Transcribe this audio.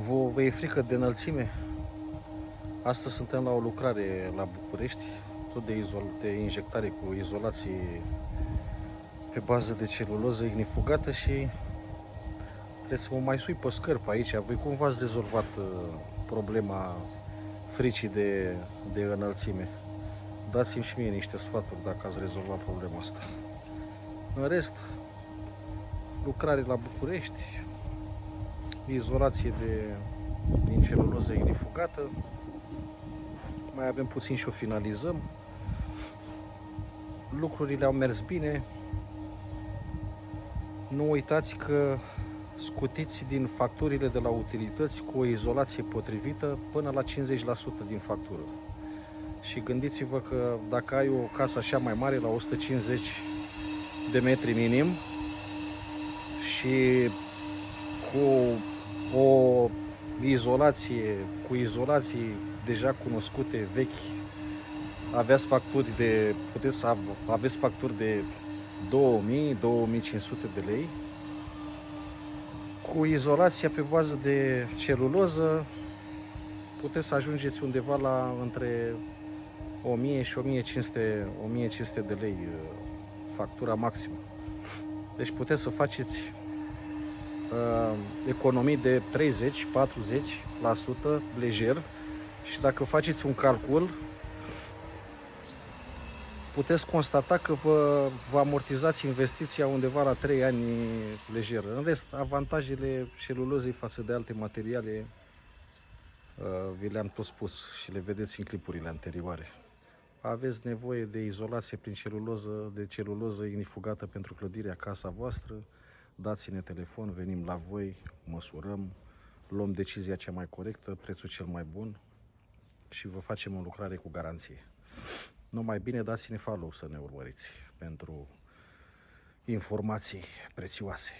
Vă e frică de înălțime? Astăzi suntem la o lucrare la București, tot de injectare cu izolație pe bază de celuloză ignifugată și trebuie să mă mai sui pe scărp aici. Voi cum v-ați rezolvat problema fricii de înălțime? Dați-mi și mie niște sfaturi dacă ați rezolvat problema asta. În rest, lucrare la București, izolație din celuloză ignifugată, mai avem puțin și o finalizăm. Lucrurile au mers bine. Nu uitați că scutiți din facturile de la utilități cu o izolație potrivită până la 50% din factură. Și gândiți-vă că dacă ai o casă așa mai mare, la 150 de metri minim și cu o izolație, cu izolații deja cunoscute, vechi, puteți să aveți facturi de 2000-2500 de lei. Cu izolația pe bază de celuloză puteți să ajungeți undeva la între 1000 și 1500 de lei factura maximă. Deci puteți să faceți economii de 30-40% lejer și dacă faceți un calcul, puteți constata că vă amortizați investiția undeva la 3 ani lejer. În rest, avantajele celulozei față de alte materiale vi le-am tot spus și le vedeți în clipurile anterioare. Aveți nevoie de izolație prin celuloză ignifugată pentru clădirea casa voastră, dați-ne telefon, venim la voi, măsurăm, luăm decizia cea mai corectă, prețul cel mai bun și vă facem o lucrare cu garanție. Numai bine dați-ne follow să ne urmăriți pentru informații prețioase.